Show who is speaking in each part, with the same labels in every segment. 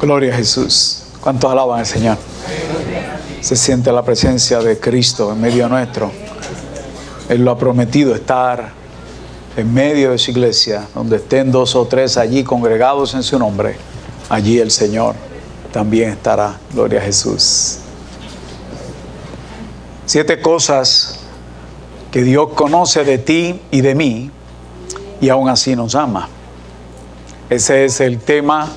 Speaker 1: Gloria a Jesús. ¿Cuántos alaban al Señor? Se siente la presencia de Cristo en medio nuestro. Él lo ha prometido, estar en medio de su iglesia, donde estén 2 o 3 allí congregados en su nombre. Allí el Señor también estará. Gloria a Jesús. 7 cosas que Dios conoce de ti y de mí, y aún así nos ama. Ese es el tema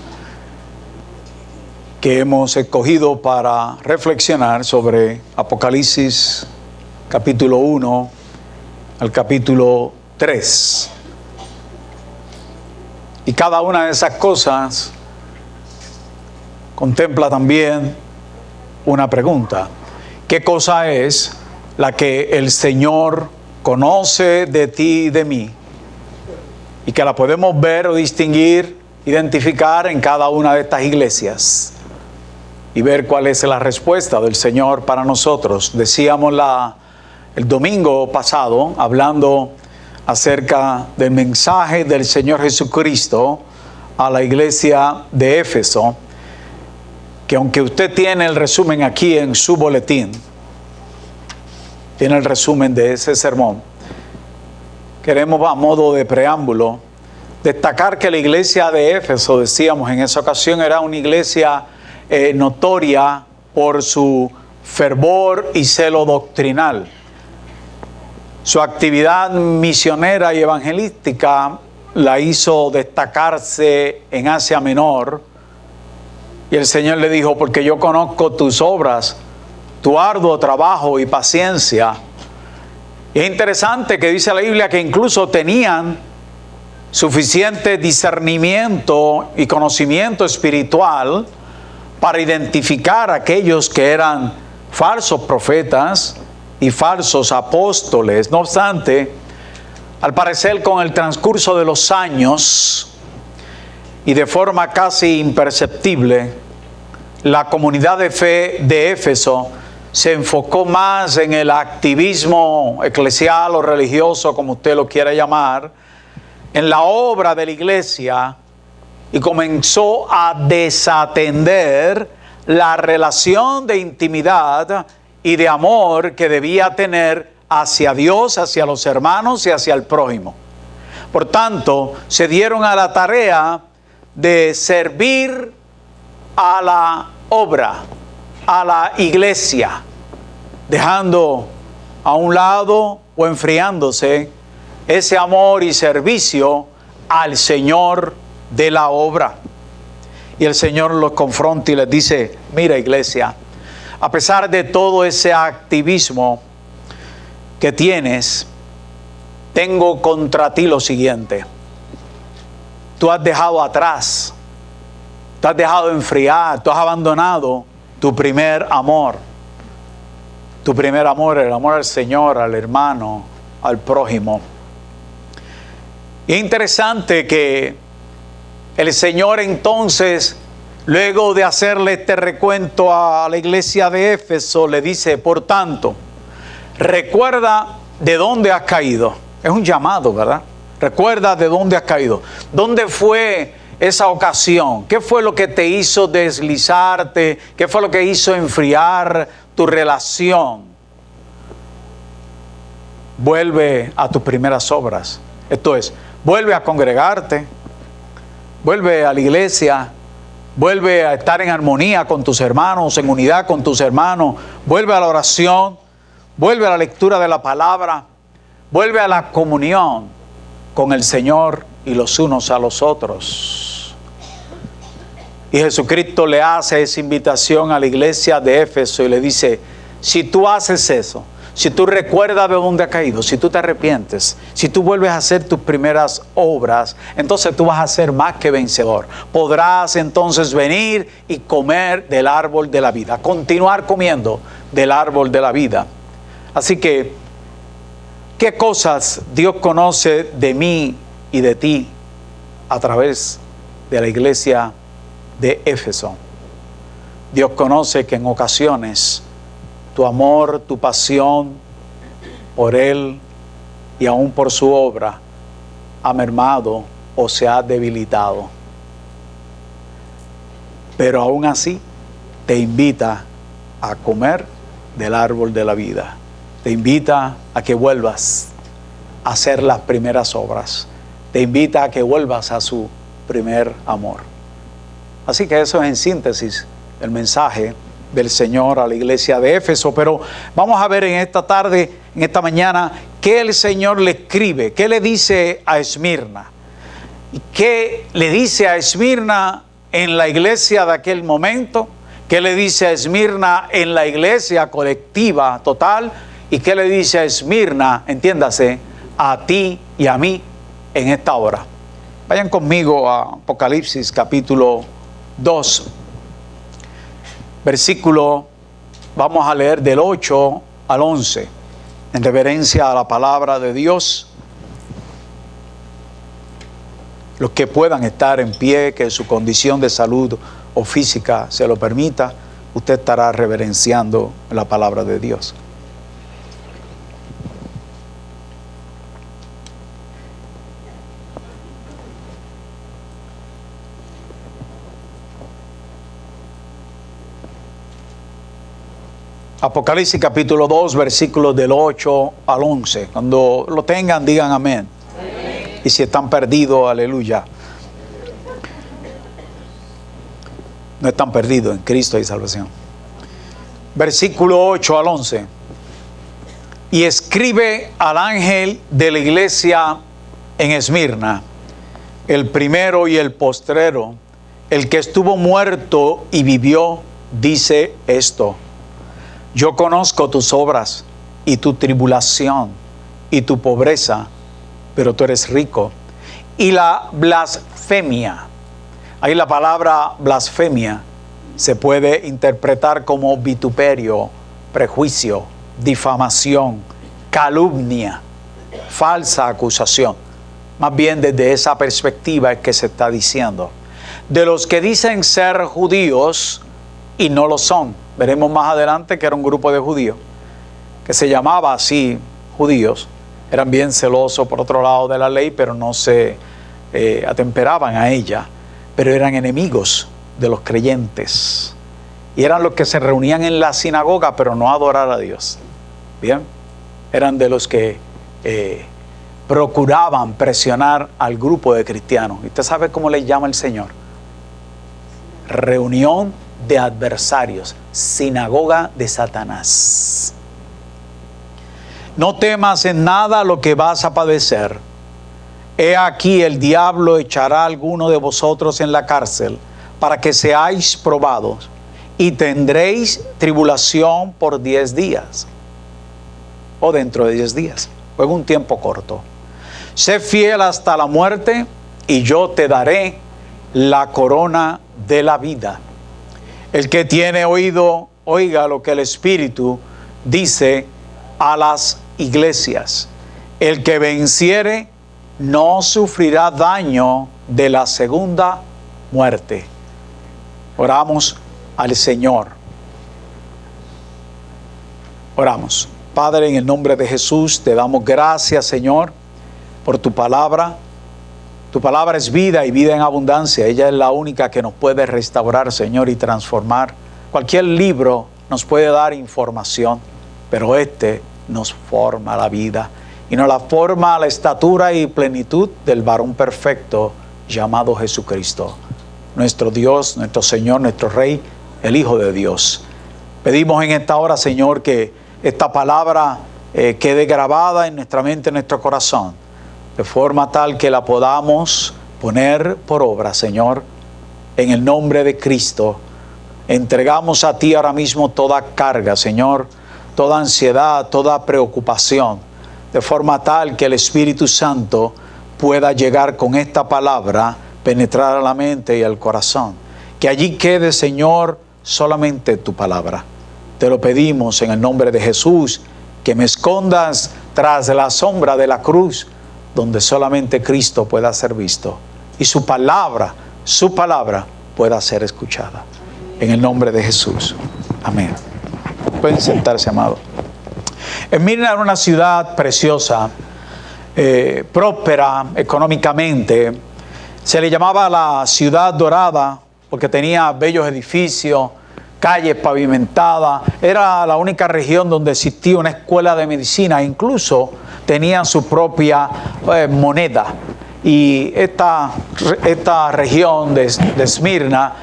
Speaker 1: que hemos escogido para reflexionar sobre Apocalipsis capítulo 1 al capítulo 3. Y cada una de esas cosas contempla también una pregunta. ¿Qué cosa es la que el Señor conoce de ti y de mí? Y que la podemos ver o distinguir, identificar en cada una de estas iglesias. Y ver cuál es la respuesta del Señor para nosotros. Decíamos el domingo pasado, hablando acerca del mensaje del Señor Jesucristo a la iglesia de Éfeso, que aunque usted tiene el resumen aquí en su boletín, tiene el resumen de ese sermón, queremos, a modo de preámbulo, destacar que la iglesia de Éfeso, decíamos en esa ocasión, era una iglesia notoria por su fervor y celo doctrinal. Su actividad misionera y evangelística la hizo destacarse en Asia Menor. Y el Señor le dijo: porque yo conozco tus obras, tu arduo trabajo y paciencia. Y es interesante que dice la Biblia que incluso tenían suficiente discernimiento y conocimiento espiritual para identificar a aquellos que eran falsos profetas y falsos apóstoles. No obstante, al parecer, con el transcurso de los años y de forma casi imperceptible, la comunidad de fe de Éfeso se enfocó más en el activismo eclesial o religioso, como usted lo quiera llamar, en la obra de la iglesia, y comenzó a desatender la relación de intimidad y de amor que debía tener hacia Dios, hacia los hermanos y hacia el prójimo. Por tanto, se dieron a la tarea de servir a la obra, a la iglesia, dejando a un lado o enfriándose ese amor y servicio al Señor de la obra. Y el Señor los confronta y les dice: mira, iglesia, a pesar de todo ese activismo que tienes, tengo contra ti lo siguiente. Tú has dejado atrás, tú has dejado enfriar, tú has abandonado tu primer amor. Tu primer amor, el amor al Señor, al hermano, al prójimo. Y es interesante que el Señor entonces, luego de hacerle este recuento a la iglesia de Éfeso, le dice: por tanto, recuerda de dónde has caído. Es un llamado, ¿verdad? Recuerda de dónde has caído. ¿Dónde fue esa ocasión? ¿Qué fue lo que te hizo deslizarte? ¿Qué fue lo que hizo enfriar tu relación? Vuelve a tus primeras obras. Esto es, vuelve a congregarte, vuelve a la iglesia, vuelve a estar en armonía con tus hermanos, en unidad con tus hermanos, vuelve a la oración, vuelve a la lectura de la palabra, vuelve a la comunión con el Señor y los unos a los otros. Y Jesucristo le hace esa invitación a la iglesia de Éfeso y le dice: si tú haces eso, si tú recuerdas de dónde has caído, si tú te arrepientes, si tú vuelves a hacer tus primeras obras, entonces tú vas a ser más que vencedor. Podrás entonces venir y comer del árbol de la vida, continuar comiendo del árbol de la vida. Así que, ¿qué cosas Dios conoce de mí y de ti a través de la iglesia de Éfeso? Dios conoce que en ocasiones tu amor, tu pasión por Él y aún por su obra ha mermado o se ha debilitado. pero aún así te invita a comer del árbol de la vida. Te invita a que vuelvas a hacer las primeras obras. Te invita a que vuelvas a su primer amor. Así que eso es en síntesis el mensaje del Señor a la iglesia de Éfeso. Pero vamos a ver en esta tarde, en esta mañana, qué el Señor le escribe, qué le dice a Esmirna. ¿Y qué le dice a Esmirna en la iglesia de aquel momento? ¿Qué le dice a Esmirna en la iglesia colectiva total? ¿Y qué le dice a Esmirna, entiéndase, a ti y a mí en esta hora? Vayan conmigo a Apocalipsis capítulo 2, versículo, vamos a leer del 8 al 11, en reverencia a la palabra de Dios. Los que puedan estar en pie, que su condición de salud o física se lo permita, usted estará reverenciando la palabra de Dios. Apocalipsis capítulo 2, versículos del 8 al 11. Cuando lo tengan, digan amén. Amén. Y si están perdidos, aleluya. No están perdidos, en Cristo hay salvación. Versículo 8 al 11. Y escribe al ángel de la iglesia en Esmirna, el primero y el postrero, el que estuvo muerto y vivió, dice esto: yo conozco tus obras y tu tribulación y tu pobreza, pero tú eres rico. Y la blasfemia. Ahí la palabra blasfemia se puede interpretar como vituperio, prejuicio, difamación, calumnia, falsa acusación. Más bien desde esa perspectiva es que se está diciendo. De los que dicen ser judíos y no lo son. Veremos más adelante que era un grupo de judíos que se llamaba así judíos. Eran bien celosos por otro lado de la ley, pero no se atemperaban a ella. Pero eran enemigos de los creyentes. Y eran los que se reunían en la sinagoga, pero no a adorar a Dios. Bien, eran de los que procuraban presionar al grupo de cristianos. ¿Y usted sabe cómo le llama el Señor? Reunión de adversarios, sinagoga de Satanás. No temas en nada lo que vas a padecer. He aquí el diablo echará a alguno de vosotros en la cárcel para que seáis probados y tendréis tribulación por 10 días o dentro de 10 días o en un tiempo corto. Sé fiel hasta la muerte y yo te daré la corona de la vida. El que tiene oído, oiga lo que el Espíritu dice a las iglesias. El que venciere no sufrirá daño de la segunda muerte. Oramos al Señor. Oramos. Padre, en el nombre de Jesús, te damos gracias, Señor, por tu palabra. Tu palabra es vida y vida en abundancia. Ella es la única que nos puede restaurar, Señor, y transformar. Cualquier libro nos puede dar información, pero este nos forma la vida y nos la forma a la estatura y plenitud del varón perfecto llamado Jesucristo, nuestro Dios, nuestro Señor, nuestro Rey, el Hijo de Dios. Pedimos en esta hora, Señor, que esta palabra quede grabada en nuestra mente, en nuestro corazón, de forma tal que la podamos poner por obra, Señor, en el nombre de Cristo. Entregamos a ti ahora mismo toda carga, Señor, toda ansiedad, toda preocupación, de forma tal que el Espíritu Santo pueda llegar con esta palabra, penetrar a la mente y al corazón. Que allí quede, Señor, solamente tu palabra. Te lo pedimos en el nombre de Jesús, que me escondas tras la sombra de la cruz, donde solamente Cristo pueda ser visto y su palabra pueda ser escuchada. En el nombre de Jesús. Amén. Pueden sentarse, amado. Esmirna era una ciudad preciosa, próspera económicamente. Se le llamaba la ciudad dorada porque tenía bellos edificios, calles pavimentadas. Era la única región donde existía una escuela de medicina. Incluso tenían su propia moneda. Y esta región de Esmirna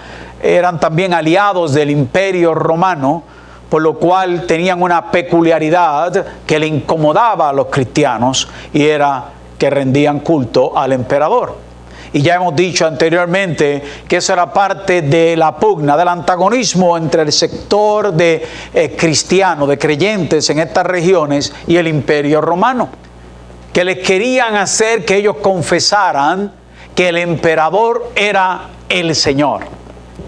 Speaker 1: eran también aliados del Imperio Romano, por lo cual tenían una peculiaridad que le incomodaba a los cristianos, y era que rendían culto al emperador. Y ya hemos dicho anteriormente que eso era parte de la pugna, del antagonismo entre el sector de cristianos, de creyentes en estas regiones, y el Imperio Romano, que les querían hacer que ellos confesaran que el emperador era el Señor,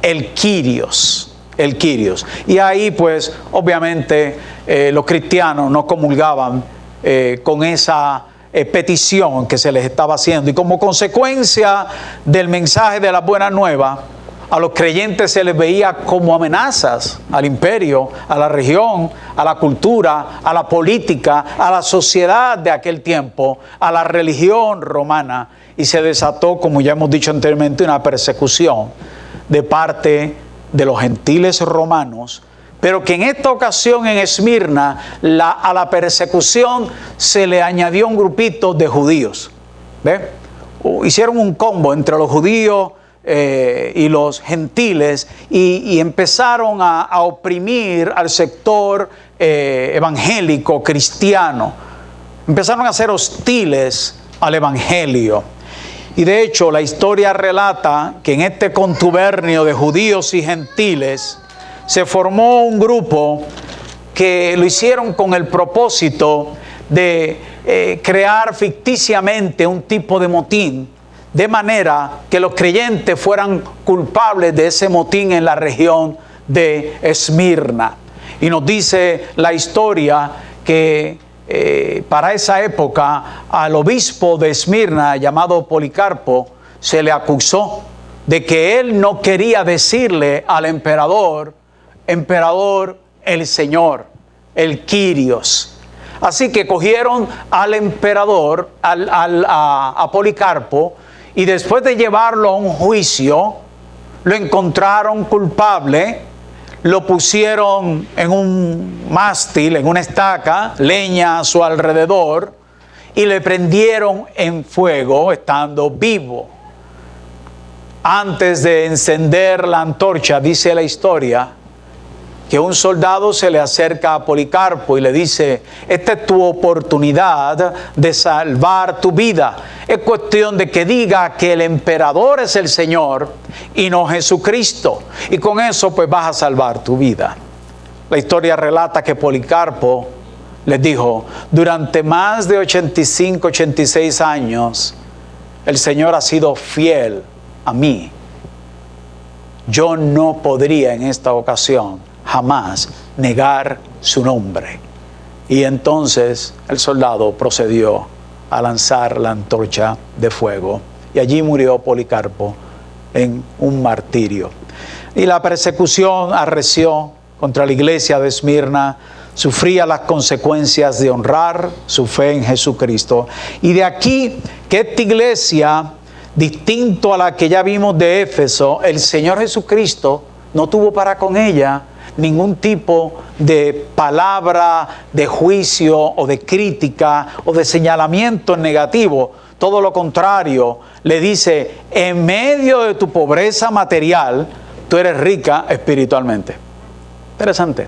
Speaker 1: el Kyrios, el Kyrios. Y ahí pues obviamente los cristianos no comulgaban con esa petición que se les estaba haciendo, y como consecuencia del mensaje de la buena nueva, a los creyentes se les veía como amenazas al imperio, a la región, a la cultura, a la política, a la sociedad de aquel tiempo, a la religión romana, y se desató, como ya hemos dicho anteriormente, una persecución de parte de los gentiles romanos, pero que en esta ocasión en Esmirna a la persecución se le añadió un grupito de judíos. ¿Ve? Hicieron un combo entre los judíos y los gentiles, y empezaron a oprimir al sector evangélico cristiano. Empezaron a ser hostiles al evangelio. Y de hecho la historia relata que en este contubernio de judíos y gentiles se formó un grupo que lo hicieron con el propósito de crear ficticiamente un tipo de motín, de manera que los creyentes fueran culpables de ese motín en la región de Esmirna. Y nos dice la historia que para esa época al obispo de Esmirna, llamado Policarpo, se le acusó de que él no quería decirle al emperador el Señor, el Kyrios. Así que cogieron al emperador, a Policarpo, y después de llevarlo a un juicio, lo encontraron culpable, lo pusieron en un mástil, en una estaca, leña a su alrededor, y le prendieron en fuego estando vivo. Antes de encender la antorcha, dice la historia, que un soldado se le acerca a Policarpo y le dice: esta es tu oportunidad de salvar tu vida. Es cuestión de que diga que el emperador es el Señor y no Jesucristo. Y con eso pues vas a salvar tu vida. La historia relata que Policarpo les dijo: durante más de 85, 86 años, el Señor ha sido fiel a mí. Yo no podría en esta ocasión jamás negar su nombre. Y entonces el soldado procedió a lanzar la antorcha de fuego, y allí murió Policarpo en un martirio. Y la persecución arreció contra la iglesia de Esmirna. Sufría las consecuencias de honrar su fe en Jesucristo. Y de aquí que esta iglesia, distinto a la que ya vimos de Éfeso, el Señor Jesucristo no tuvo para con ella ningún tipo de palabra de juicio o de crítica o de señalamiento negativo. Todo lo contrario, le dice: en medio de tu pobreza material, tú eres rica espiritualmente. Interesante.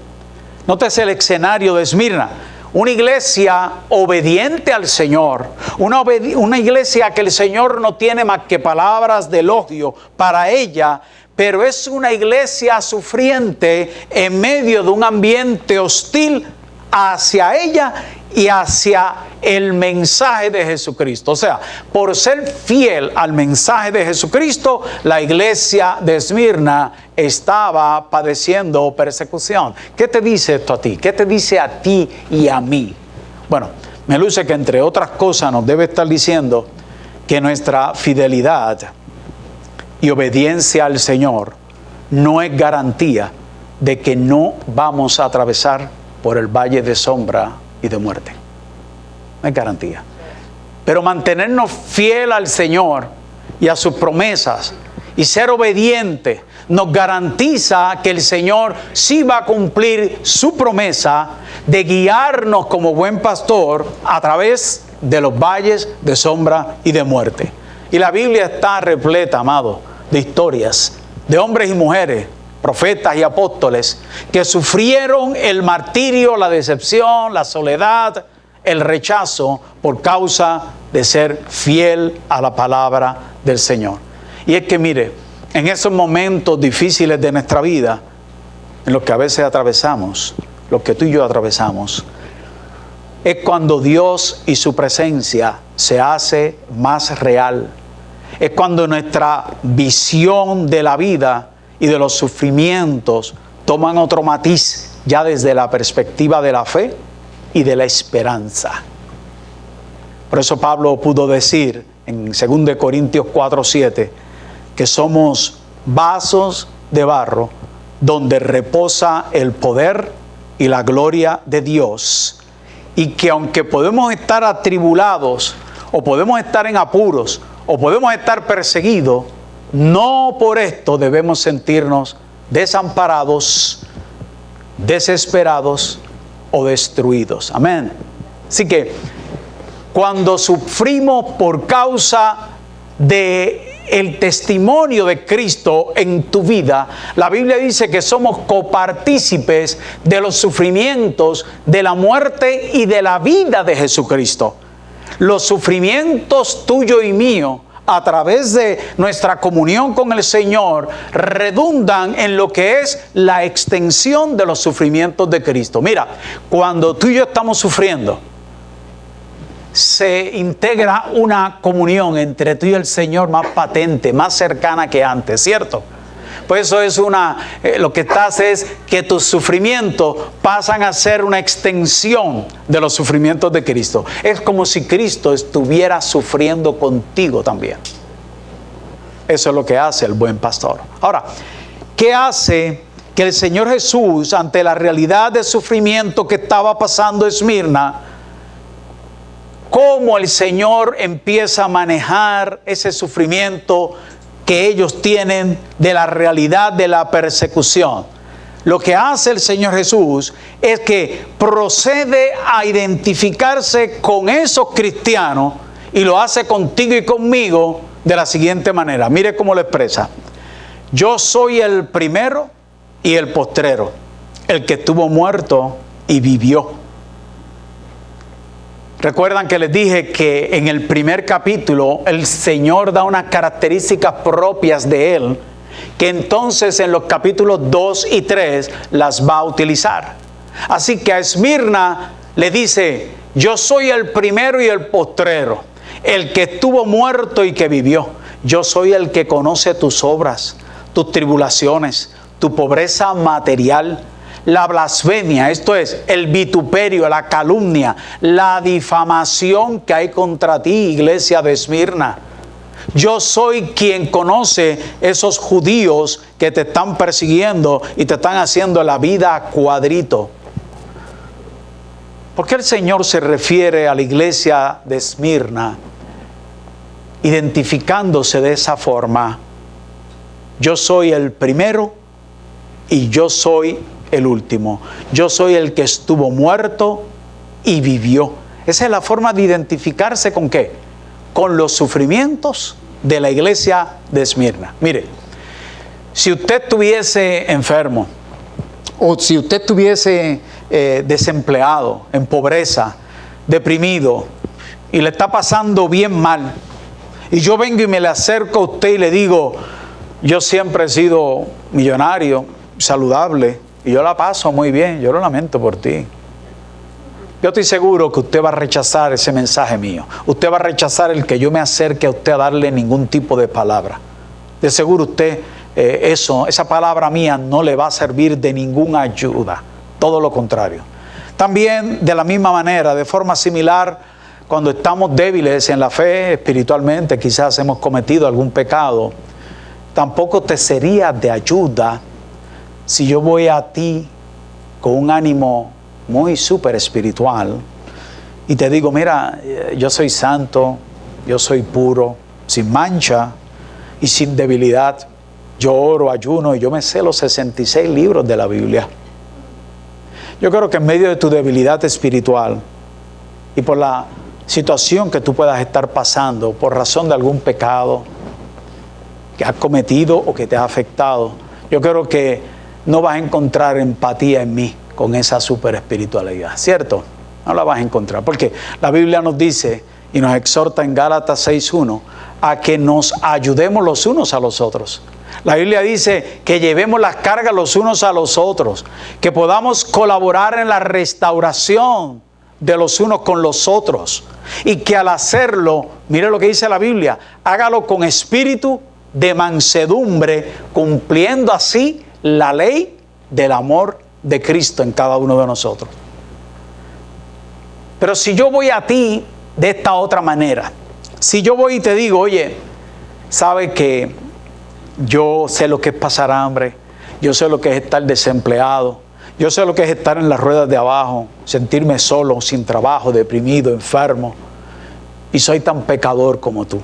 Speaker 1: Nótese el escenario de Esmirna. Una iglesia obediente al Señor, una iglesia que el Señor no tiene más que palabras de elogio para ella, pero es una iglesia sufriente en medio de un ambiente hostil hacia ella y hacia el mensaje de Jesucristo. O sea, por ser fiel al mensaje de Jesucristo, la iglesia de Esmirna estaba padeciendo persecución. ¿Qué te dice esto a ti? ¿Qué te dice a ti y a mí? Bueno, me luce que entre otras cosas nos debe estar diciendo que nuestra fidelidad y obediencia al Señor no es garantía de que no vamos a atravesar por el valle de sombra y de muerte. No es garantía. Pero mantenernos fiel al Señor y a sus promesas y ser obediente, nos garantiza que el Señor sí va a cumplir su promesa de guiarnos como buen pastor a través de los valles de sombra y de muerte. Y la Biblia está repleta, amado, de historias de hombres y mujeres, profetas y apóstoles, que sufrieron el martirio, la decepción, la soledad, el rechazo por causa de ser fiel a la palabra del Señor. Y es que mire, en esos momentos difíciles de nuestra vida, en los que a veces atravesamos, los que tú y yo atravesamos, es cuando Dios y su presencia se hace más real. Es cuando nuestra visión de la vida y de los sufrimientos toman otro matiz, ya desde la perspectiva de la fe y de la esperanza. Por eso Pablo pudo decir en 2 Corintios 4:7 que somos vasos de barro donde reposa el poder y la gloria de Dios, y que aunque podemos estar atribulados o podemos estar en apuros o podemos estar perseguidos, no por esto debemos sentirnos desamparados, desesperados o destruidos. Amén. Así que cuando sufrimos por causa de el testimonio de Cristo en tu vida, la Biblia dice que somos copartícipes de los sufrimientos, de la muerte y de la vida de Jesucristo. Los sufrimientos tuyos y míos, a través de nuestra comunión con el Señor, redundan en lo que es la extensión de los sufrimientos de Cristo. Mira, cuando tú y yo estamos sufriendo, se integra una comunión entre tú y el Señor más patente, más cercana que antes, ¿cierto? Pues eso es lo que hace es que tus sufrimientos pasan a ser una extensión de los sufrimientos de Cristo. Es como si Cristo estuviera sufriendo contigo también. Eso es lo que hace el buen pastor. Ahora, ¿qué hace que el Señor Jesús, ante la realidad de sufrimiento que estaba pasando Esmirna, cómo el Señor empieza a manejar ese sufrimiento que ellos tienen de la realidad de la persecución? Lo que hace el Señor Jesús es que procede a identificarse con esos cristianos y lo hace contigo y conmigo de la siguiente manera. Mire cómo lo expresa: yo soy el primero y el postrero, el que estuvo muerto y vivió. Recuerdan que les dije que en el primer capítulo el Señor da unas características propias de Él, que entonces en los capítulos 2 y 3 las va a utilizar. Así que a Esmirna le dice: yo soy el primero y el postrero, el que estuvo muerto y que vivió. Yo soy el que conoce tus obras, tus tribulaciones, tu pobreza material, la blasfemia, esto es, el vituperio, la calumnia, la difamación que hay contra ti, iglesia de Esmirna. Yo soy quien conoce esos judíos que te están persiguiendo y te están haciendo la vida a cuadrito. ¿Por qué el Señor se refiere a la iglesia de Esmirna identificándose de esa forma? Yo soy el primero y yo soy el último. Yo soy el que estuvo muerto y vivió. Esa es la forma de identificarse ¿con qué? Con los sufrimientos de la iglesia de Esmirna. Mire, si usted estuviese enfermo o si usted estuviese desempleado, en pobreza, deprimido y le está pasando bien mal, y yo vengo y me le acerco a usted y le digo: yo siempre he sido millonario, saludable, y yo la paso muy bien, yo lo lamento por ti. Yo estoy seguro que usted va a rechazar ese mensaje mío. Usted va a rechazar el que yo me acerque a usted a darle ningún tipo de palabra. De seguro usted, esa palabra mía no le va a servir de ninguna ayuda. Todo lo contrario. También, de la misma manera, de forma similar, cuando estamos débiles en la fe espiritualmente, quizás hemos cometido algún pecado, tampoco te sería de ayuda si yo voy a ti con un ánimo muy súper espiritual y te digo: mira, yo soy santo, yo soy puro, sin mancha y sin debilidad. Yo oro, ayuno y yo me sé los 66 libros de la Biblia. Yo creo que en medio de tu debilidad espiritual y por la situación que tú puedas estar pasando, por razón de algún pecado que has cometido o que te ha afectado, yo creo que no vas a encontrar empatía en mí con esa super espiritualidad, ¿cierto? No la vas a encontrar, porque la Biblia nos dice y nos exhorta en Gálatas 6:1 a que nos ayudemos los unos a los otros. La Biblia dice que llevemos las cargas los unos a los otros, que podamos colaborar en la restauración de los unos con los otros, y que al hacerlo, mire lo que dice la Biblia, hágalo con espíritu de mansedumbre, cumpliendo así la ley del amor de Cristo en cada uno de nosotros. Pero si yo voy a ti de esta otra manera, si yo voy y te digo, oye, ¿sabe que yo sé lo que es pasar hambre? Yo sé lo que es estar desempleado. Yo sé lo que es estar en las ruedas de abajo, sentirme solo, sin trabajo, deprimido, enfermo. Y soy tan pecador como tú.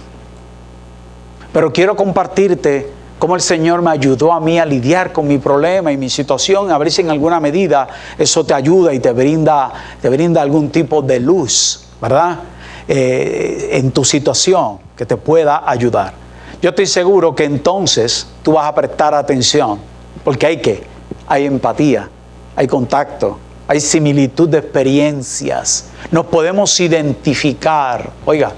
Speaker 1: Pero quiero compartirte cómo el Señor me ayudó a mí a lidiar con mi problema y mi situación. A ver si en alguna medida eso te ayuda y te brinda algún tipo de luz, ¿verdad? En tu situación que te pueda ayudar. Yo estoy seguro que entonces tú vas a prestar atención, porque hay empatía, hay contacto, hay similitud de experiencias, nos podemos identificar. Oiga,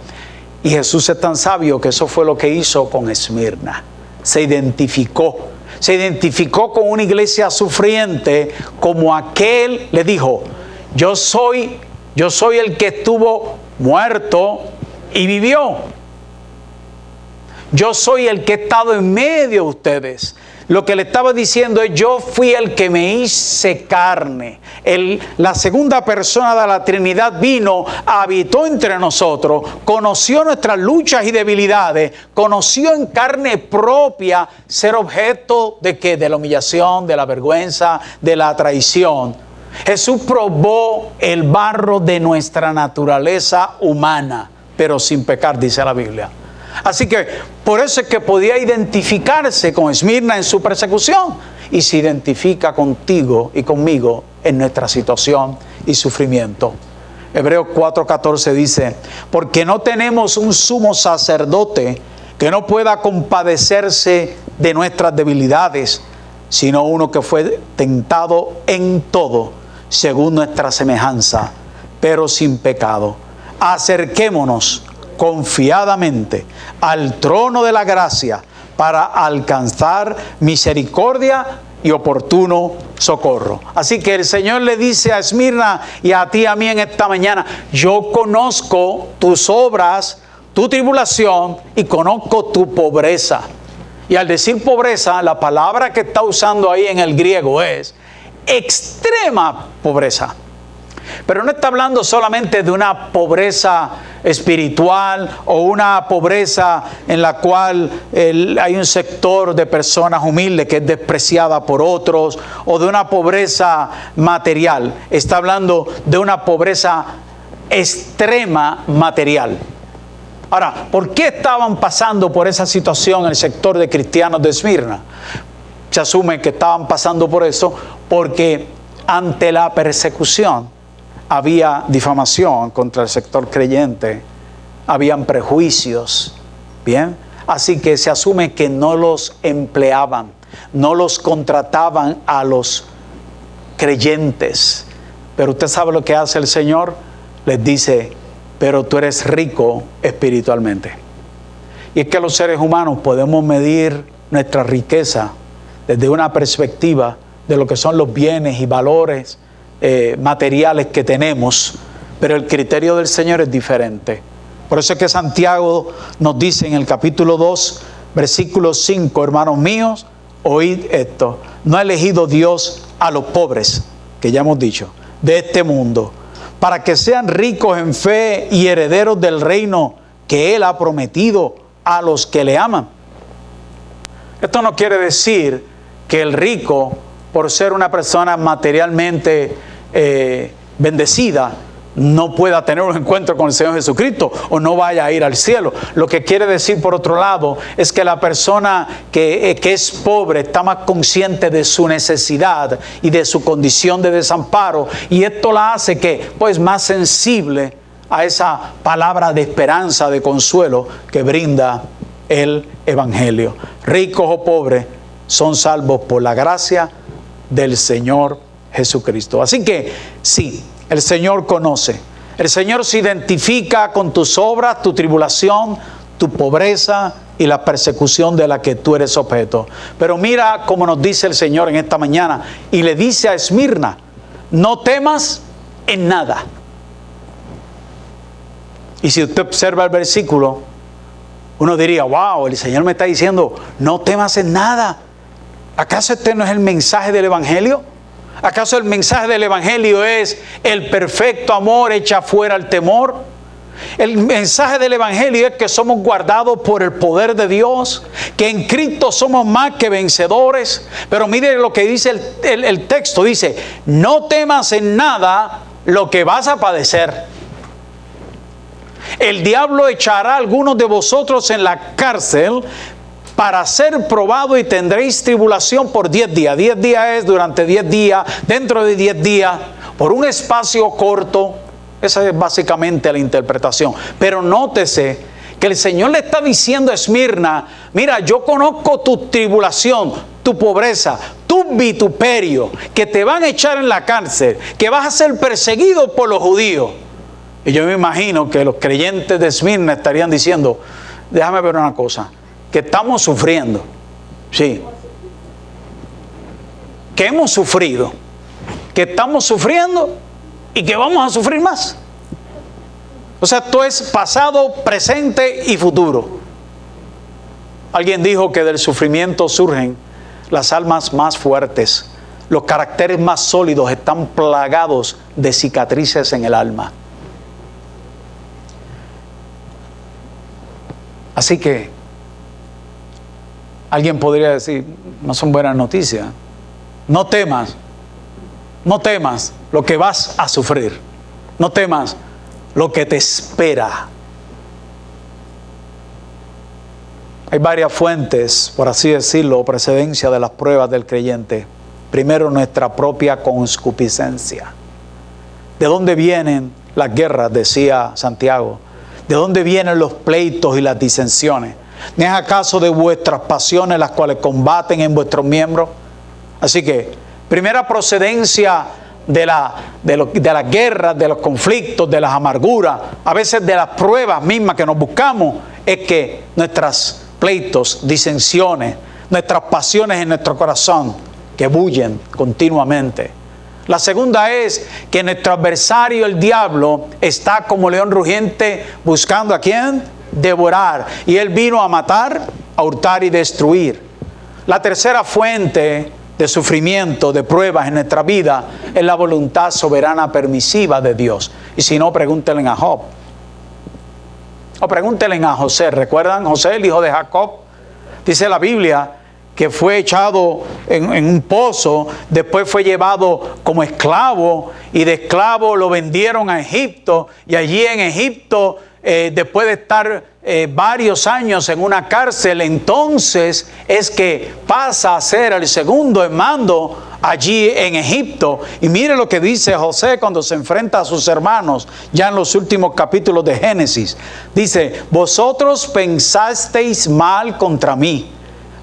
Speaker 1: y Jesús es tan sabio que eso fue lo que hizo con Esmirna. Se identificó con una iglesia sufriente como aquel le dijo, yo soy el que estuvo muerto y vivió. Yo soy el que he estado en medio de ustedes. Lo que le estaba diciendo es, yo fui el que me hice carne. La segunda persona de la Trinidad vino, habitó entre nosotros, conoció nuestras luchas y debilidades, conoció en carne propia ser objeto de ¿qué? De la humillación, de la vergüenza, de la traición. Jesús probó el barro de nuestra naturaleza humana, pero sin pecar, dice la Biblia. Así que por eso es que podía identificarse con Esmirna en su persecución y se identifica contigo y conmigo en nuestra situación y sufrimiento. Hebreos 4:14 dice, porque no tenemos un sumo sacerdote que no pueda compadecerse de nuestras debilidades, sino uno que fue tentado en todo, según nuestra semejanza, pero sin pecado. Acerquémonos confiadamente al trono de la gracia para alcanzar misericordia y oportuno socorro. Así que el Señor le dice a Esmirna y a ti y a mí en esta mañana, yo conozco tus obras, tu tribulación y conozco tu pobreza. Y al decir pobreza, la palabra que está usando ahí en el griego es extrema pobreza. Pero no está hablando solamente de una pobreza espiritual o una pobreza en la cual hay un sector de personas humildes que es despreciada por otros, o de una pobreza material. Está hablando de una pobreza extrema material. Ahora, ¿por qué estaban pasando por esa situación el sector de cristianos de Esmirna? Se asume que estaban pasando por eso porque ante la persecución había difamación contra el sector creyente, habían prejuicios, ¿bien? Así que se asume que no los empleaban, no los contrataban a los creyentes. Pero usted sabe lo que hace el Señor, les dice, pero tú eres rico espiritualmente. Y es que los seres humanos podemos medir nuestra riqueza desde una perspectiva de lo que son los bienes y valores materiales que tenemos, pero el criterio del Señor es diferente. Por eso es que Santiago nos dice en el capítulo 2, versículo 5, hermanos míos, oíd esto, no ha elegido Dios a los pobres, que ya hemos dicho, de este mundo, para que sean ricos en fe y herederos del reino que Él ha prometido a los que le aman. Esto no quiere decir que el rico, por ser una persona materialmente bendecida, no pueda tener un encuentro con el Señor Jesucristo o no vaya a ir al cielo. Lo que quiere decir, por otro lado, es que la persona que es pobre está más consciente de su necesidad y de su condición de desamparo, y esto la hace que, pues, más sensible a esa palabra de esperanza, de consuelo que brinda el Evangelio. Ricos o pobres son salvos por la gracia del Señor Jesucristo. Así que sí, el Señor conoce, el Señor se identifica con tus obras, tu tribulación, tu pobreza y la persecución de la que tú eres objeto. Pero mira cómo nos dice el Señor en esta mañana, y le dice a Esmirna: no temas en nada. Y si usted observa el versículo, uno diría: wow, el Señor me está diciendo, no temas en nada. ¿Acaso este no es el mensaje del Evangelio? ¿Acaso el mensaje del Evangelio es el perfecto amor echa fuera el temor? El mensaje del Evangelio es que somos guardados por el poder de Dios, que en Cristo somos más que vencedores. Pero mire lo que dice el texto, dice: no temas en nada lo que vas a padecer. El diablo echará a algunos de vosotros en la cárcel para ser probado, y tendréis tribulación por 10 días. 10 días es durante 10 días, dentro de 10 días, por un espacio corto. Esa es básicamente la interpretación. Pero nótese que el Señor le está diciendo a Esmirna: mira, yo conozco tu tribulación, tu pobreza, tu vituperio, que te van a echar en la cárcel, que vas a ser perseguido por los judíos. Y yo me imagino que los creyentes de Esmirna estarían diciendo: déjame ver una cosa, que estamos sufriendo, sí, que hemos sufrido, que estamos sufriendo y que vamos a sufrir más. O sea, esto es pasado, presente y futuro. Alguien dijo que del sufrimiento surgen las almas más fuertes. Los caracteres más sólidos están plagados de cicatrices en el alma. Así que alguien podría decir: no son buenas noticias. No temas, no temas lo que vas a sufrir. No temas lo que te espera. Hay varias fuentes, por así decirlo, o precedencia de las pruebas del creyente. Primero, nuestra propia concupiscencia. ¿De dónde vienen las guerras?, decía Santiago. ¿De dónde vienen los pleitos y las disensiones? ¿No es acaso de vuestras pasiones las cuales combaten en vuestros miembros? Así que, primera procedencia de las guerras, de los conflictos, de las amarguras, a veces de las pruebas mismas que nos buscamos, es que nuestros pleitos, disensiones, nuestras pasiones en nuestro corazón, que bullen continuamente. La segunda es que nuestro adversario, el diablo, está como león rugiente buscando ¿a quién? Devorar. Y él vino a matar, a hurtar y destruir. La tercera fuente de sufrimiento, de pruebas en nuestra vida, es la voluntad soberana permisiva de Dios. Y si no, pregúntenle a Job. O pregúntenle a José. ¿Recuerdan José, el hijo de Jacob? Dice la Biblia que fue echado en un pozo, después fue llevado como esclavo, y de esclavo lo vendieron a Egipto, y allí en Egipto, después de estar varios años en una cárcel, entonces es que pasa a ser el segundo en mando allí en Egipto. Y mire lo que dice José cuando se enfrenta a sus hermanos, ya en los últimos capítulos de Génesis. Dice: vosotros pensasteis mal contra mí,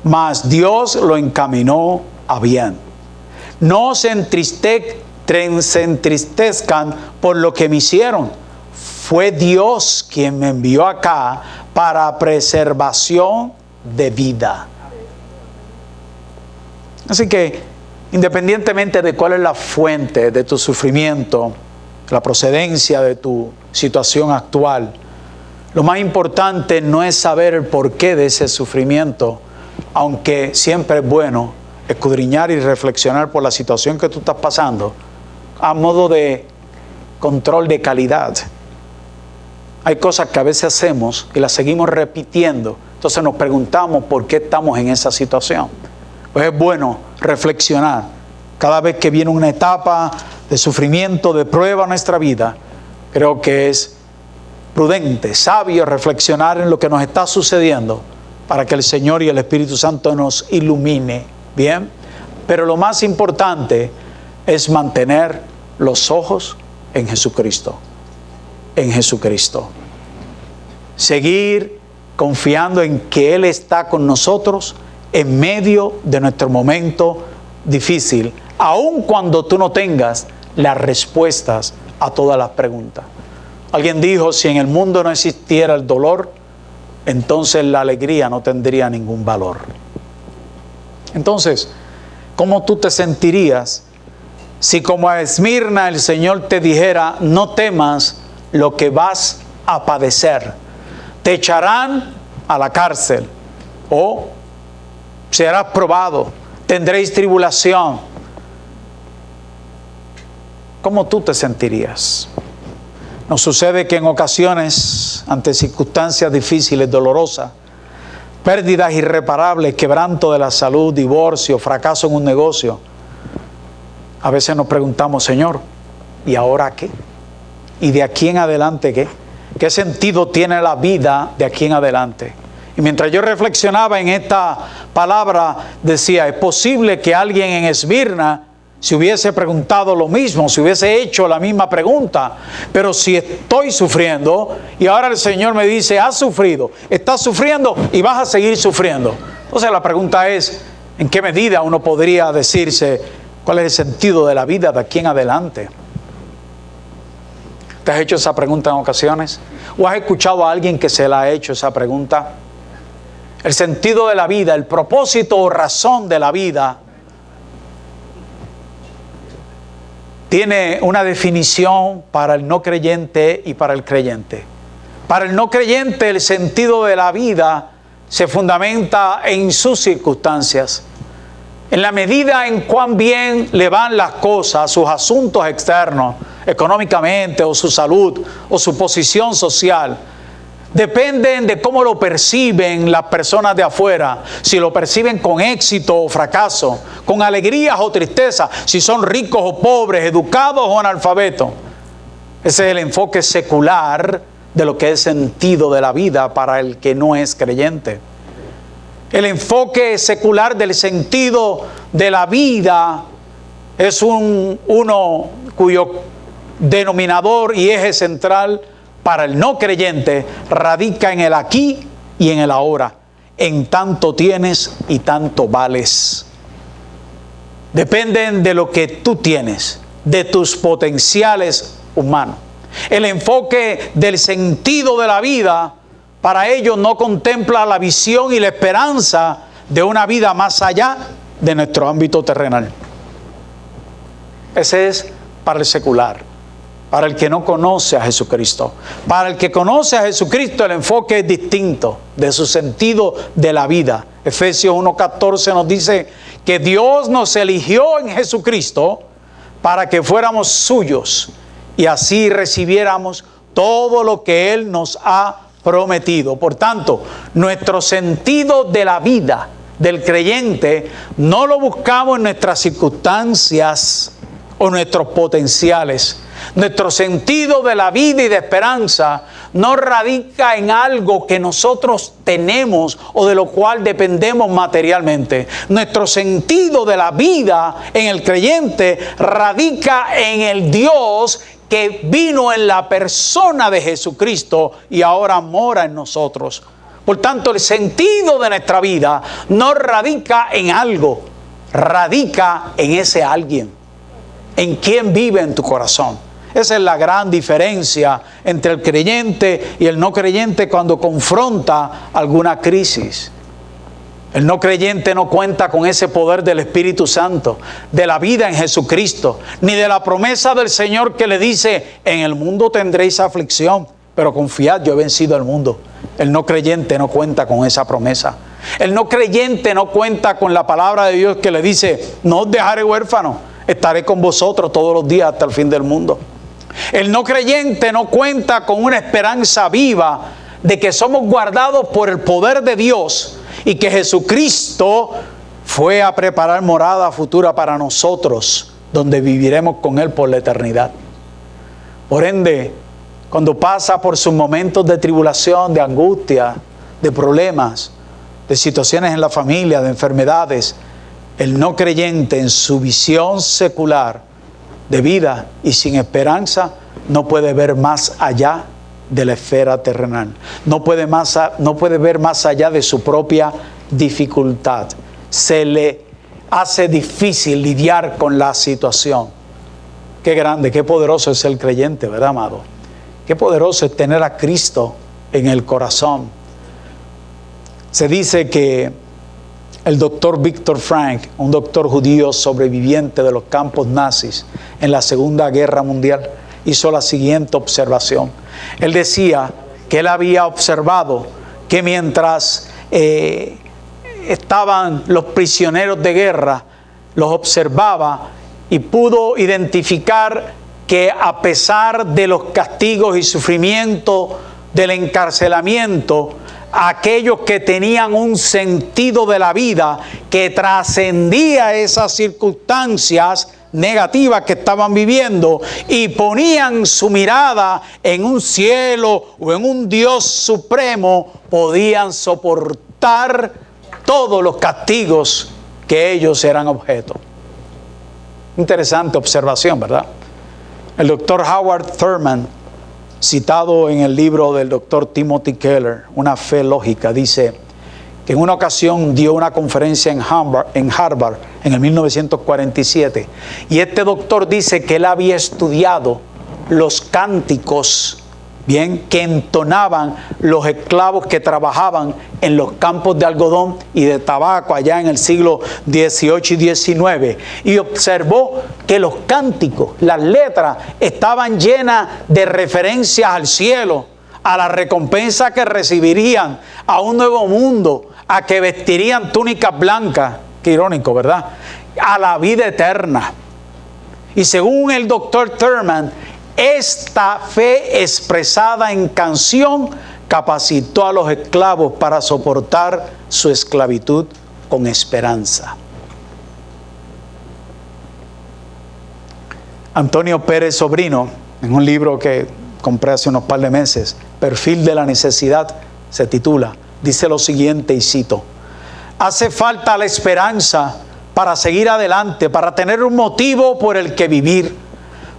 Speaker 1: mas Dios lo encaminó a bien. No se entristezcan por lo que me hicieron. Fue Dios quien me envió acá para preservación de vida. Así que, independientemente de cuál es la fuente de tu sufrimiento, la procedencia de tu situación actual, lo más importante no es saber el porqué de ese sufrimiento, aunque siempre es bueno escudriñar y reflexionar por la situación que tú estás pasando, a modo de control de calidad. Hay cosas que a veces hacemos y las seguimos repitiendo, entonces nos preguntamos por qué estamos en esa situación. Pues es bueno reflexionar cada vez que viene una etapa de sufrimiento, de prueba en nuestra vida, creo que es prudente, sabio reflexionar en lo que nos está sucediendo para que el Señor y el Espíritu Santo nos ilumine, ¿bien? Pero lo más importante es mantener los ojos en Jesucristo, en Jesucristo. Seguir confiando en que Él está con nosotros en medio de nuestro momento difícil, aun cuando tú no tengas las respuestas a todas las preguntas. Alguien dijo, si en el mundo no existiera el dolor, entonces la alegría no tendría ningún valor. Entonces, ¿cómo tú te sentirías si como a Esmirna el Señor te dijera, no temas lo que vas a padecer? Te echarán a la cárcel o serás probado, tendréis tribulación. ¿Cómo tú te sentirías? Nos sucede que en ocasiones, ante circunstancias difíciles, dolorosas, pérdidas irreparables, quebranto de la salud, divorcio, fracaso en un negocio, a veces nos preguntamos, Señor, ¿y ahora qué? ¿Y de aquí en adelante qué? ¿Qué sentido tiene la vida de aquí en adelante? Y mientras yo reflexionaba en esta palabra, decía, es posible que alguien en Esmirna se hubiese preguntado lo mismo, se hubiese hecho la misma pregunta, pero si estoy sufriendo y ahora el Señor me dice, has sufrido, estás sufriendo y vas a seguir sufriendo. Entonces la pregunta es, ¿en qué medida uno podría decirse cuál es el sentido de la vida de aquí en adelante? ¿Te has hecho esa pregunta en ocasiones? ¿O has escuchado a alguien que se la ha hecho esa pregunta? El sentido de la vida, el propósito o razón de la vida tiene una definición para el no creyente y para el creyente. Para el no creyente, el sentido de la vida se fundamenta en sus circunstancias. En la medida en cuán bien le van las cosas, sus asuntos externos, económicamente, o su salud, o su posición social, dependen de cómo lo perciben las personas de afuera, si lo perciben con éxito o fracaso, con alegrías o tristeza, si son ricos o pobres, educados o analfabetos. Ese es el enfoque secular de lo que es sentido de la vida para el que no es creyente. El enfoque secular del sentido de la vida es uno cuyo denominador y eje central para el no creyente radica en el aquí y en el ahora. En tanto tienes y tanto vales. Dependen de lo que tú tienes, de tus potenciales humanos. El enfoque del sentido de la vida para ellos no contempla la visión y la esperanza de una vida más allá de nuestro ámbito terrenal. Ese es para el secular. Para el que no conoce a Jesucristo. Para el que conoce a Jesucristo, el enfoque es distinto de su sentido de la vida. Efesios 1:14 nos dice que Dios nos eligió en Jesucristo para que fuéramos suyos y así recibiéramos todo lo que Él nos ha prometido. Por tanto, nuestro sentido de la vida del creyente no lo buscamos en nuestras circunstancias o nuestros potenciales. Nuestro sentido de la vida y de esperanza no radica en algo que nosotros tenemos o de lo cual dependemos materialmente. Nuestro sentido de la vida en el creyente radica en el Dios que vino en la persona de Jesucristo y ahora mora en nosotros. Por tanto, el sentido de nuestra vida no radica en algo, radica en ese alguien, en quien vive en tu corazón. Esa es la gran diferencia entre el creyente y el no creyente cuando confronta alguna crisis. El no creyente no cuenta con ese poder del Espíritu Santo, de la vida en Jesucristo, ni de la promesa del Señor que le dice, en el mundo tendréis aflicción, pero confiad, yo he vencido al mundo. El no creyente no cuenta con esa promesa. El no creyente no cuenta con la palabra de Dios que le dice, no os dejaré huérfano, estaré con vosotros todos los días hasta el fin del mundo. El no creyente no cuenta con una esperanza viva de que somos guardados por el poder de Dios y que Jesucristo fue a preparar morada futura para nosotros, donde viviremos con Él por la eternidad. Por ende, cuando pasa por sus momentos de tribulación, de angustia, de problemas, de situaciones en la familia, de enfermedades, el no creyente en su visión secular de vida y sin esperanza no puede ver más allá de la esfera terrenal. No puede ver más allá de su propia dificultad. Se le hace difícil lidiar con la situación. Qué grande, qué poderoso es el creyente, ¿verdad, amado? Qué poderoso es tener a Cristo en el corazón. Se dice que el doctor Viktor Frankl, un doctor judío sobreviviente de los campos nazis en la Segunda Guerra Mundial, hizo la siguiente observación. Él decía que él había observado que mientras estaban los prisioneros de guerra, los observaba y pudo identificar que a pesar de los castigos y sufrimiento del encarcelamiento, aquellos que tenían un sentido de la vida que trascendía esas circunstancias negativas que estaban viviendo y ponían su mirada en un cielo o en un Dios supremo, podían soportar todos los castigos que ellos eran objeto. Interesante observación, ¿verdad? El doctor Howard Thurman, citado en el libro del doctor Timothy Keller, Una fe lógica, dice que en una ocasión dio una conferencia en Harvard en el 1947, y este doctor dice que él había estudiado los cánticos, bien, que entonaban los esclavos que trabajaban en los campos de algodón y de tabaco allá en el siglo XVIII y XIX, y observó que los cánticos, las letras, estaban llenas de referencias al cielo, a la recompensa que recibirían, a un nuevo mundo, a que vestirían túnicas blancas, qué irónico, ¿verdad?, a la vida eterna. Y según el doctor Thurman, esta fe expresada en canción capacitó a los esclavos para soportar su esclavitud con esperanza. Antonio Pérez Sobrino, en un libro que compré hace unos par de meses, Perfil de la Necesidad, se titula, dice lo siguiente, y cito: hace falta la esperanza para seguir adelante, para tener un motivo por el que vivir,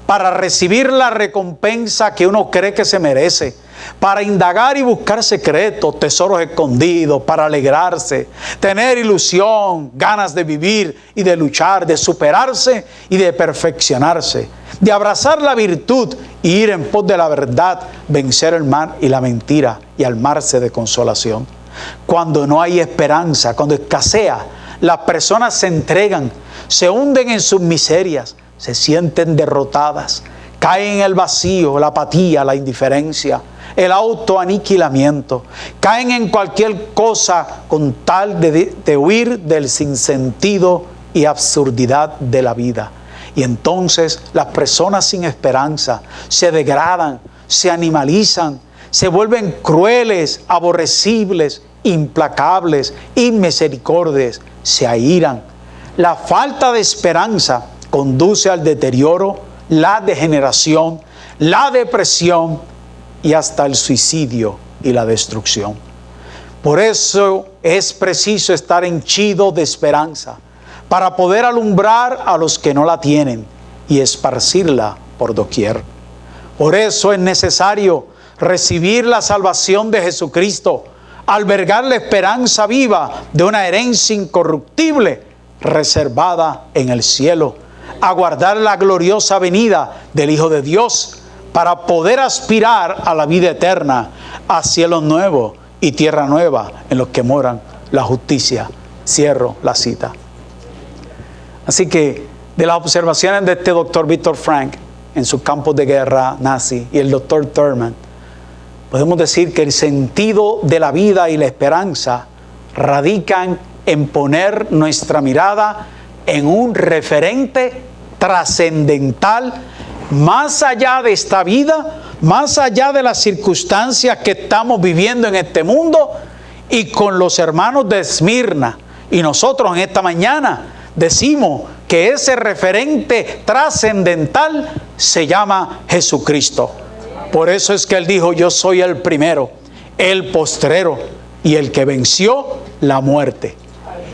Speaker 1: para recibir la recompensa que uno cree que se merece, para indagar y buscar secretos, tesoros escondidos, para alegrarse, tener ilusión, ganas de vivir y de luchar, de superarse y de perfeccionarse, de abrazar la virtud y ir en pos de la verdad, vencer el mal y la mentira y armarse de consolación. Cuando no hay esperanza, cuando escasea, las personas se entregan, se hunden en sus miserias, se sienten derrotadas, caen en el vacío, la apatía, la indiferencia, el autoaniquilamiento, caen en cualquier cosa con tal de huir del sinsentido y absurdidad de la vida. Y entonces las personas sin esperanza se degradan, se animalizan, se vuelven crueles, aborrecibles, implacables, inmisericordias, se airan. La falta de esperanza conduce al deterioro, la degeneración, la depresión y hasta el suicidio y la destrucción. Por eso es preciso estar henchido de esperanza para poder alumbrar a los que no la tienen y esparcirla por doquier. Por eso es necesario recibir la salvación de Jesucristo, albergar la esperanza viva de una herencia incorruptible reservada en el cielo, aguardar la gloriosa venida del Hijo de Dios para poder aspirar a la vida eterna, a cielos nuevos y tierra nueva en los que moran la justicia. Cierro la cita. Así que de las observaciones de este doctor Viktor Frankl en sus campos de guerra nazi y el doctor Thurman, podemos decir que el sentido de la vida y la esperanza radican en poner nuestra mirada en un referente trascendental más allá de esta vida, más allá de las circunstancias que estamos viviendo en este mundo. Y con los hermanos de Esmirna y nosotros en esta mañana decimos que ese referente trascendental se llama Jesucristo. Por eso es que Él dijo, yo soy el primero, el postrero y el que venció la muerte.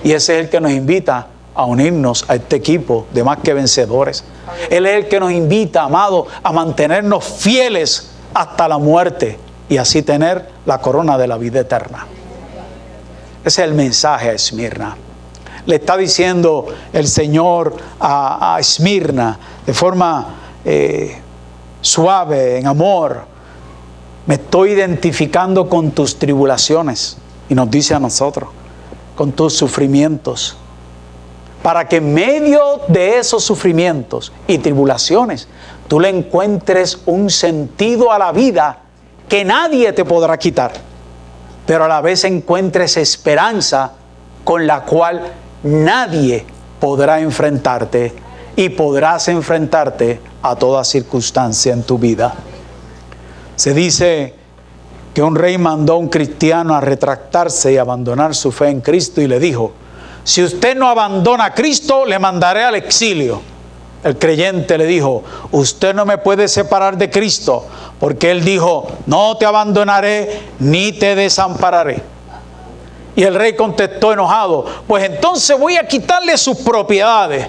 Speaker 1: Y ese es el que nos invita a unirnos a este equipo de más que vencedores. Él es el que nos invita, amado, a mantenernos fieles hasta la muerte y así tener la corona de la vida eterna. Ese es el mensaje a Esmirna. Le está diciendo el Señor a Esmirna de forma suave, en amor: me estoy identificando con tus tribulaciones. Y nos dice a nosotros, con tus sufrimientos, para que en medio de esos sufrimientos y tribulaciones tú le encuentres un sentido a la vida que nadie te podrá quitar, pero a la vez encuentres esperanza con la cual nadie podrá enfrentarte y podrás enfrentarte a toda circunstancia en tu vida. Se dice que un rey mandó a un cristiano a retractarse y abandonar su fe en Cristo y le dijo: si usted no abandona a Cristo, le mandaré al exilio. El creyente le dijo: usted no me puede separar de Cristo, porque Él dijo: no te abandonaré ni te desampararé. Y el rey contestó enojado: pues entonces voy a quitarle sus propiedades.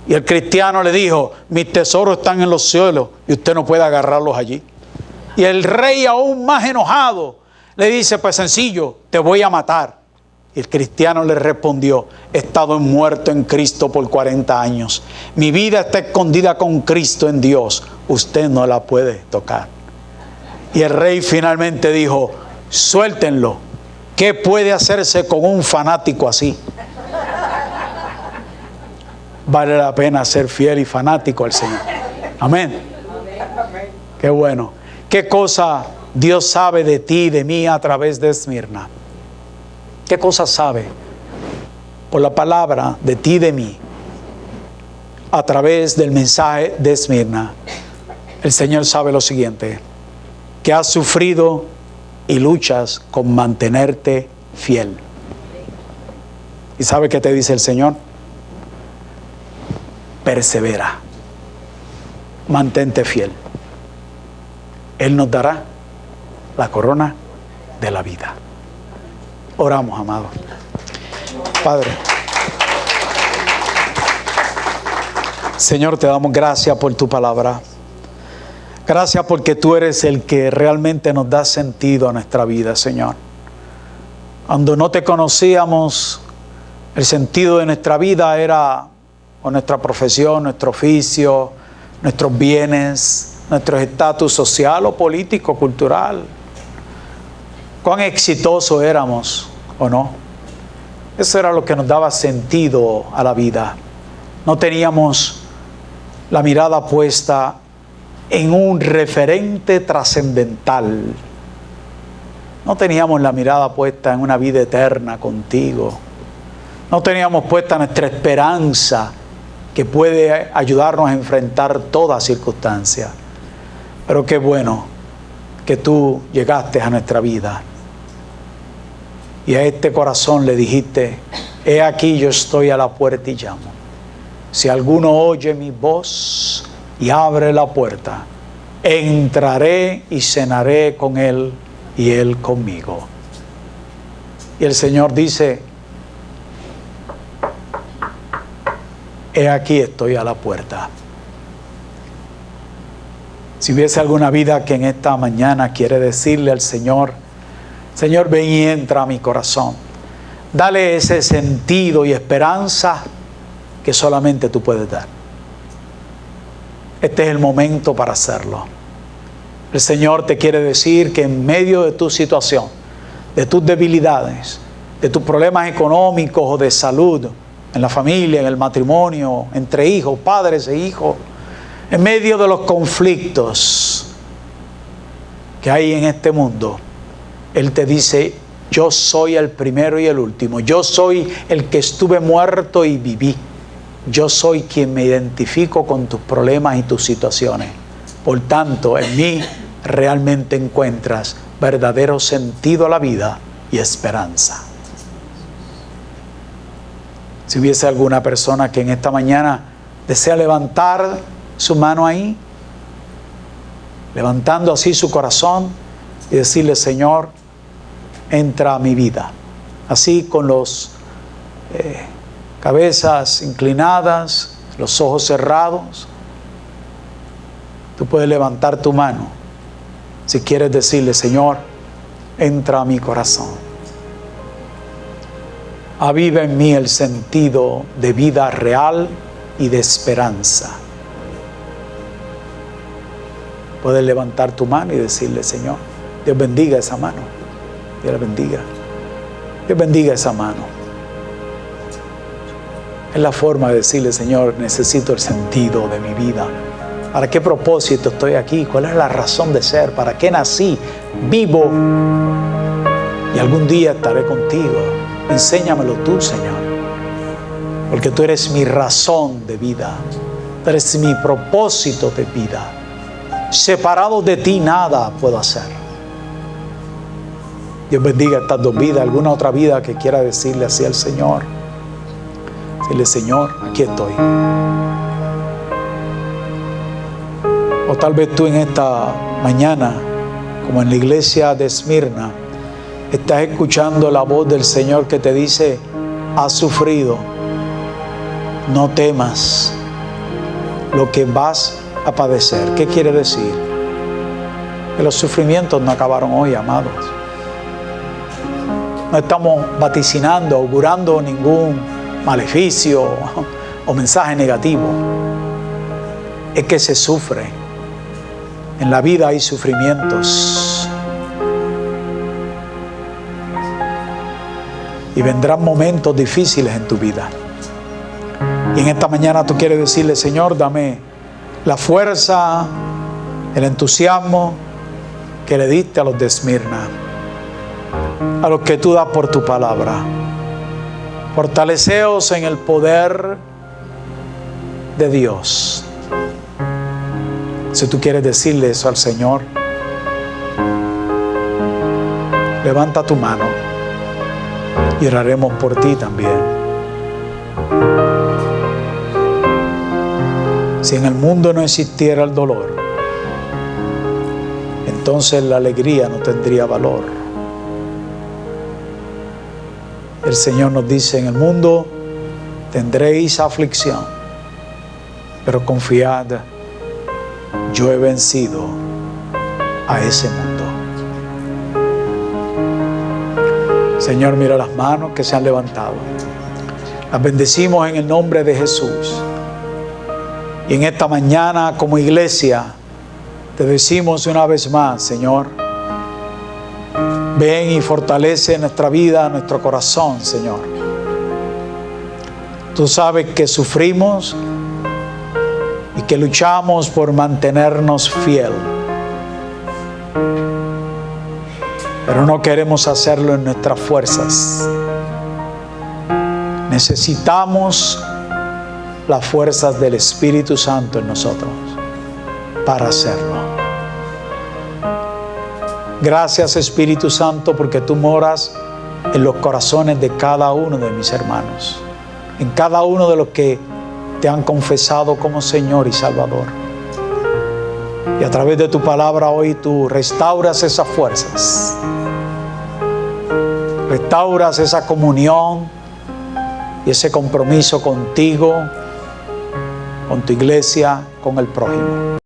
Speaker 1: Y el cristiano le dijo: mis tesoros están en los cielos y usted no puede agarrarlos allí. Y el rey, aún más enojado, le dice: pues sencillo, te voy a matar. Y el cristiano le respondió: he estado muerto en Cristo por 40 años. Mi vida está escondida con Cristo en Dios. Usted no la puede tocar. Y el rey finalmente dijo: suéltenlo. ¿Qué puede hacerse con un fanático así? Vale la pena ser fiel y fanático al Señor. Amén. Qué bueno. ¿Qué cosa Dios sabe de ti y de mí a través de Esmirna? ¿Qué cosa sabe por la palabra de ti y de mí a través del mensaje de Esmirna? El Señor sabe lo siguiente: que has sufrido y luchas con mantenerte fiel. ¿Y sabe qué te dice el Señor? Persevera, mantente fiel. Él nos dará la corona de la vida. Oramos, amados. Padre, Señor, te damos gracias por tu palabra. Gracias porque tú eres el que realmente nos da sentido a nuestra vida, Señor. Cuando no te conocíamos, el sentido de nuestra vida era o nuestra profesión, nuestro oficio, nuestros bienes, nuestro estatus social o político, cultural. Cuán exitosos éramos o no. Eso era lo que nos daba sentido a la vida. No teníamos la mirada puesta en un referente trascendental. No teníamos la mirada puesta en una vida eterna contigo. No teníamos puesta nuestra esperanza que puede ayudarnos a enfrentar toda circunstancia. Pero qué bueno que tú llegaste a nuestra vida y a este corazón le dijiste: he aquí yo estoy a la puerta y llamo. Si alguno oye mi voz y abre la puerta, entraré y cenaré con él y él conmigo. Y el Señor dice: he aquí estoy a la puerta. Si hubiese alguna vida que en esta mañana quiere decirle al Señor: Señor, ven y entra a mi corazón, dale ese sentido y esperanza que solamente tú puedes dar. Este es el momento para hacerlo. El Señor te quiere decir que en medio de tu situación, de tus debilidades, de tus problemas económicos o de salud, en la familia, en el matrimonio, entre hijos, padres e hijos, en medio de los conflictos que hay en este mundo, Él te dice: yo soy el primero y el último. Yo soy el que estuve muerto y viví. Yo soy quien me identifico con tus problemas y tus situaciones. Por tanto, en mí realmente encuentras verdadero sentido a la vida y esperanza. Si hubiese alguna persona que en esta mañana desea levantar su mano ahí, levantando así su corazón y decirle: Señor, entra a mi vida. Así, con los cabezas inclinadas, los ojos cerrados, tú puedes levantar tu mano si quieres decirle: Señor, entra a mi corazón. Aviva en mí el sentido de vida real y de esperanza. Puedes levantar tu mano y decirle: Señor, Dios bendiga esa mano. Dios la bendiga. Dios bendiga esa mano. Es la forma de decirle: Señor, necesito el sentido de mi vida. ¿Para qué propósito estoy aquí? ¿Cuál es la razón de ser? ¿Para qué nací? Vivo y algún día estaré contigo. Enséñamelo tú, Señor, porque tú eres mi razón de vida. Tú eres mi propósito de vida. Separado de ti nada puedo hacer. Dios bendiga estas dos vidas. ¿Alguna otra vida que quiera decirle así al Señor? Dile: Señor, aquí estoy. O tal vez tú en esta mañana, como en la iglesia de Esmirna, estás escuchando la voz del Señor que te dice: has sufrido, no temas lo que vas a padecer. ¿Qué quiere decir? Que los sufrimientos no acabaron hoy, amados. No estamos vaticinando, augurando ningún maleficio o mensaje negativo. Es que se sufre. En la vida hay sufrimientos. Y vendrán momentos difíciles en tu vida. Y en esta mañana tú quieres decirle: Señor, dame la fuerza, el entusiasmo que le diste a los de Esmirna, a los que tú das por tu palabra. Fortaleceos en el poder de Dios. Si tú quieres decirle eso al Señor, levanta tu mano y oraremos por ti también. Si en el mundo no existiera el dolor, entonces la alegría no tendría valor. El Señor nos dice: en el mundo tendréis aflicción, pero confiad, yo he vencido a ese mundo. Señor, mira las manos que se han levantado. Las bendecimos en el nombre de Jesús. Y en esta mañana, como iglesia, te decimos una vez más: Señor, ven y fortalece nuestra vida, nuestro corazón, Señor. Tú sabes que sufrimos y que luchamos por mantenernos fiel. Pero no queremos hacerlo en nuestras fuerzas. Necesitamos las fuerzas del Espíritu Santo en nosotros para hacerlo. Gracias, Espíritu Santo, porque tú moras en los corazones de cada uno de mis hermanos, en cada uno de los que te han confesado como Señor y Salvador. Y a través de tu palabra hoy tú restauras esas fuerzas, restauras esa comunión y ese compromiso contigo, con tu iglesia, con el prójimo.